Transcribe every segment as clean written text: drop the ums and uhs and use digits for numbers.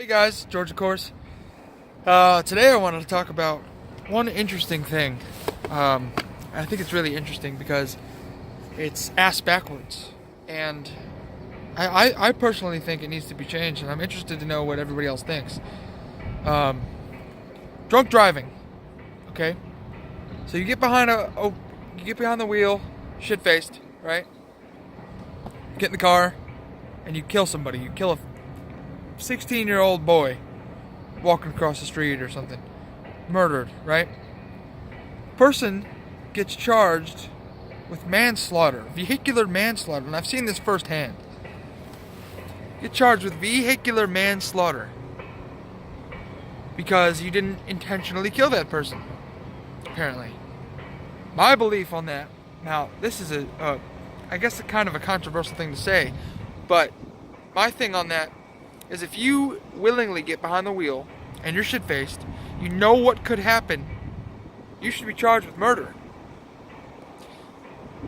Hey guys, George of course. Today I wanted to talk about one interesting thing. I think it's really interesting because it's ass backwards. And I personally think it needs to be changed, and I'm interested to know what everybody else thinks. Um, Drunk driving, okay? So you get behind you get behind the wheel, shit-faced, right? Get in the car, and you kill somebody. You kill a 16-year-old boy walking across the street or something. Murdered, right? Person gets charged with manslaughter, vehicular manslaughter, and I've seen this firsthand. Get charged with vehicular manslaughter because you didn't intentionally kill that person, apparently. My belief on that, now this is I guess a kind of a controversial thing to say, but my thing on that is if you willingly get behind the wheel and you're shit-faced, you know what could happen, you should be charged with murder.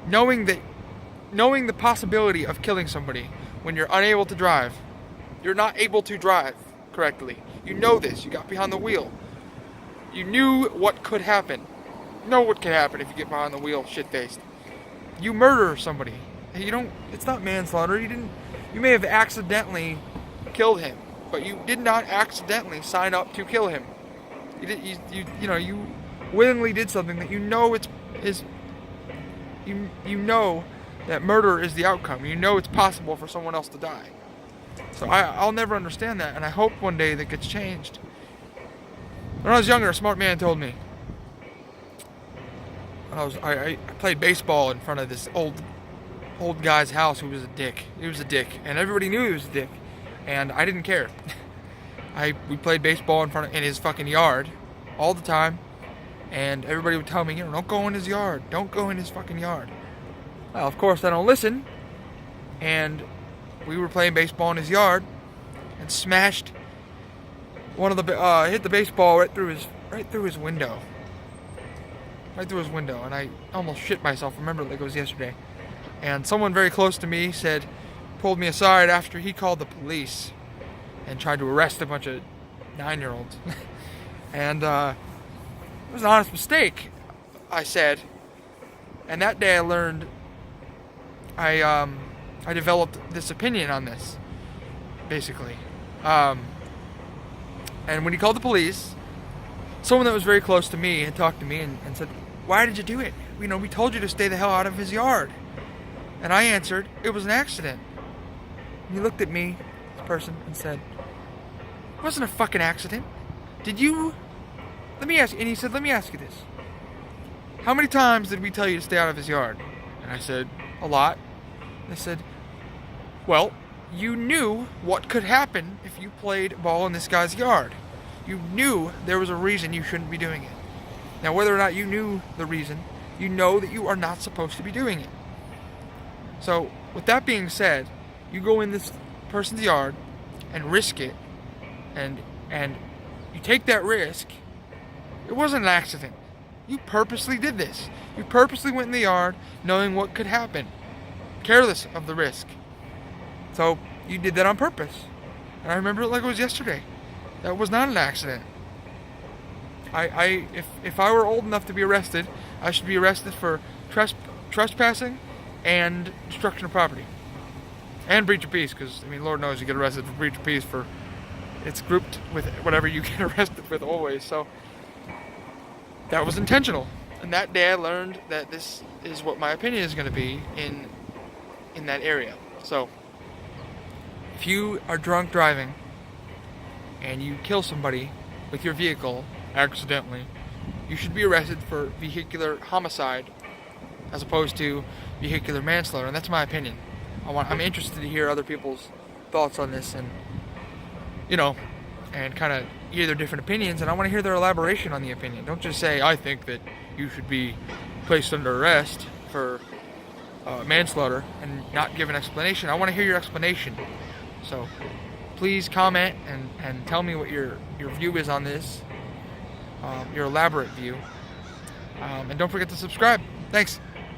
Knowing the possibility of killing somebody when you're unable to drive, you're not able to drive correctly. You know this, you got behind the wheel. You knew what could happen. You know what could happen if you get behind the wheel shit-faced. You murder somebody. It's not manslaughter. You may have accidentally killed him, but you did not accidentally sign up to kill him. You willingly did something that you know you know that murder is the outcome. You know it's possible for someone else to die. So I'll never understand that, and I hope one day that gets changed. When I was younger, a smart man told me. I played baseball in front of this old guy's house who was a dick. He was a dick, and everybody knew he was a dick. And I didn't care. We played baseball in his fucking yard all the time, and everybody would tell me, don't go in his yard. Don't go in his fucking yard. Well, of course I don't listen, and we were playing baseball in his yard, and smashed hit the baseball right through his window. Right through his window, and I almost shit myself. I remember like it was yesterday. And someone very close to me pulled me aside after he called the police and tried to arrest a bunch of 9-year-olds. And it was an honest mistake, I said. And that day I learned, I developed this opinion on this, basically. And when he called the police, someone that was very close to me had talked to me and said, "Why did you do it? We told you to stay the hell out of his yard." And I answered, "It was an accident." And he looked at me, this person, and said, "It wasn't a fucking accident. Did you..." And he said, "Let me ask you this. How many times did we tell you to stay out of his yard?" And I said, "A lot." And they said, "Well, you knew what could happen if you played ball in this guy's yard. You knew there was a reason you shouldn't be doing it. Now, whether or not you knew the reason, you know that you are not supposed to be doing it. So, with that being said, you go in this person's yard and risk it, and you take that risk. It wasn't an accident. You purposely did this. You purposely went in the yard knowing what could happen, careless of the risk. So, you did that on purpose. And I remember it like it was yesterday. That was not an accident. If I were old enough to be arrested, I should be arrested for trespassing and destruction of property. And breach of peace, because, Lord knows you get arrested for breach of peace it's grouped with whatever you get arrested with always. So, that was intentional. And that day I learned that this is what my opinion is going to be in that area. So, if you are drunk driving and you kill somebody with your vehicle accidentally, you should be arrested for vehicular homicide as opposed to vehicular manslaughter, and that's my opinion. I'm interested to hear other people's thoughts on this, and and kind of hear their different opinions, and I want to hear their elaboration on the opinion. Don't just say, "I think that you should be placed under arrest for manslaughter," and not give an explanation. I want to hear your explanation. So please comment and tell me what your view is on this, your elaborate view. And don't forget to subscribe. Thanks.